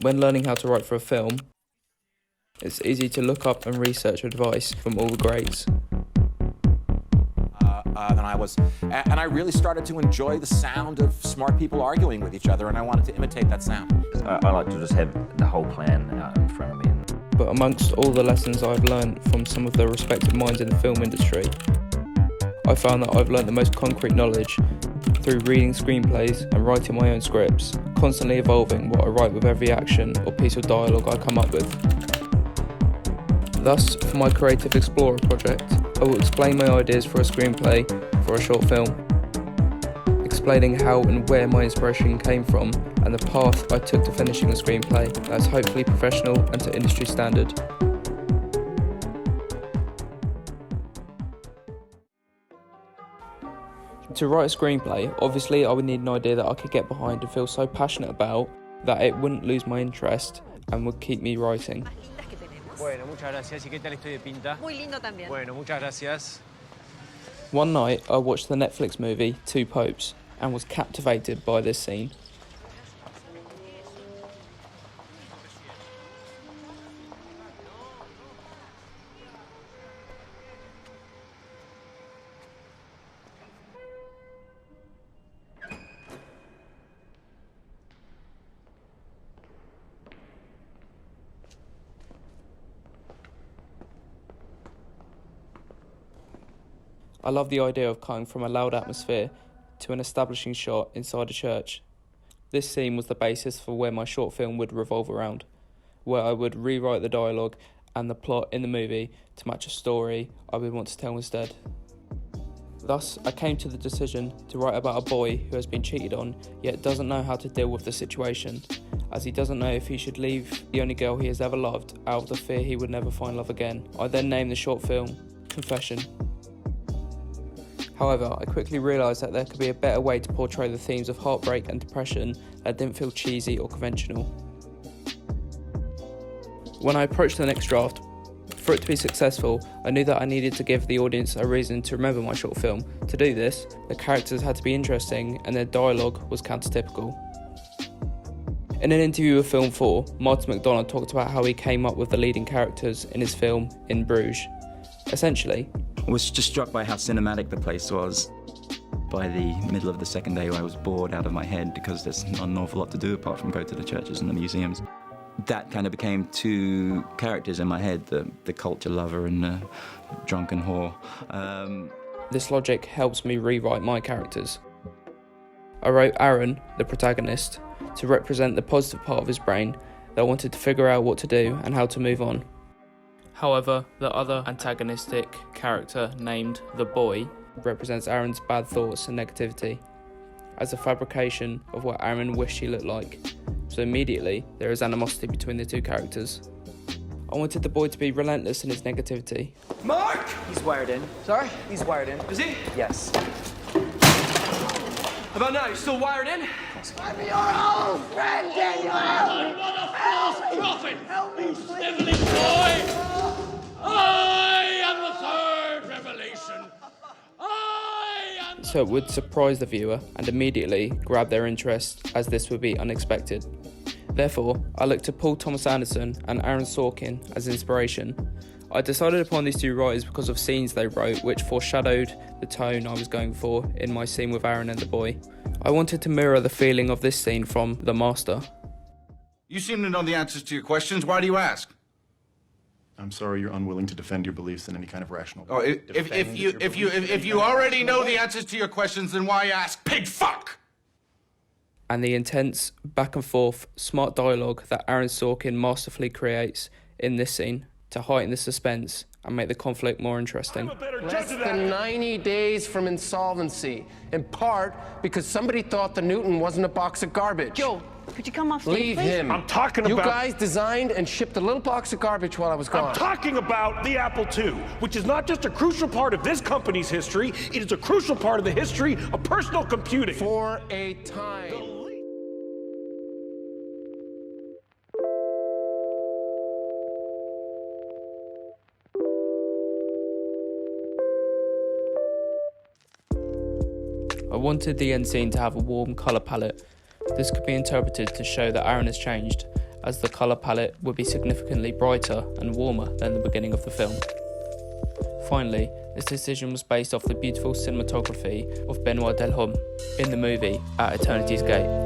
When learning how to write for a film, it's easy to look up and research advice from all the greats. And I really started to enjoy the sound of smart people arguing with each other, and I wanted to imitate that sound. I like to just have the whole plan out in front of me. But amongst all the lessons I've learned from some of the respected minds in the film industry, I found that I've learned the most concrete knowledge through reading screenplays and writing my own scripts, constantly evolving what I write with every action or piece of dialogue I come up with. Thus, for my Creative Explorer project, I will explain my ideas for a screenplay for a short film, explaining how and where my inspiration came from and the path I took to finishing a screenplay that's hopefully professional and to industry standard. To write a screenplay, obviously I would need an idea that I could get behind and feel so passionate about that it wouldn't lose my interest and would keep me writing. Bueno, muchas gracias. ¿Y qué tal estoy de pinta? Muy lindo también. Bueno, muchas gracias. One night I watched the Netflix movie Two Popes and was captivated by this scene. I love the idea of cutting from a loud atmosphere to an establishing shot inside a church. This scene was the basis for where my short film would revolve around, where I would rewrite the dialogue and the plot in the movie to match a story I would want to tell instead. Thus, I came to the decision to write about a boy who has been cheated on, yet doesn't know how to deal with the situation, as he doesn't know if he should leave the only girl he has ever loved out of the fear he would never find love again. I then named the short film Confession. However, I quickly realised that there could be a better way to portray the themes of heartbreak and depression that didn't feel cheesy or conventional. When I approached the next draft, for it to be successful, I knew that I needed to give the audience a reason to remember my short film. To do this, the characters had to be interesting and their dialogue was countertypical. In an interview with Film 4, Martin McDonagh talked about how he came up with the leading characters in his film In Bruges. Essentially, I was just struck by how cinematic the place was. By the middle of the second day, I was bored out of my head because there's not an awful lot to do apart from go to the churches and the museums. That kind of became two characters in my head, the culture lover and the drunken whore. This logic helps me rewrite my characters. I wrote Aaron, the protagonist, to represent the positive part of his brain that wanted to figure out what to do and how to move on. However, the other antagonistic character, named the boy, represents Aaron's bad thoughts and negativity, as a fabrication of what Aaron wished he looked like. So immediately, there is animosity between the two characters. I wanted the boy to be relentless in his negativity. Mark! He's wired in. Sorry? He's wired in. Is he? Yes. How about now? You still wired in? I'm your old friend, Daniel! I'm not a false prophet! Help me, please! Sniveling boy! I am the third revelation! I am... So it would surprise the viewer and immediately grab their interest, as this would be unexpected. Therefore, I looked to Paul Thomas Anderson and Aaron Sorkin as inspiration. I decided upon these two writers because of scenes they wrote which foreshadowed the tone I was going for in my scene with Aaron and the boy. I wanted to mirror the feeling of this scene from The Master. You seem to know the answers to your questions. Why do you ask? I'm sorry you're unwilling to defend your beliefs in any kind of rational Oh, way. if you already know the answers to your questions, then why ask? Pig fuck! And the intense, back and forth, smart dialogue that Aaron Sorkin masterfully creates in this scene to heighten the suspense and make the conflict more interesting. Less than 90 days from insolvency, in part because somebody thought the Newton wasn't a box of garbage. Joe, could you come off stage, Leave please? him. I'm talking You about... guys designed and shipped a little box of garbage while I was gone. I'm talking about the Apple II, which is not just a crucial part of this company's history, it is a crucial part of the history of personal computing. For a time. I wanted the end scene to have a warm colour palette. This could be interpreted to show that Aaron has changed, as the colour palette would be significantly brighter and warmer than the beginning of the film. Finally, this decision was based off the beautiful cinematography of Benoit Delhomme in the movie At Eternity's Gate.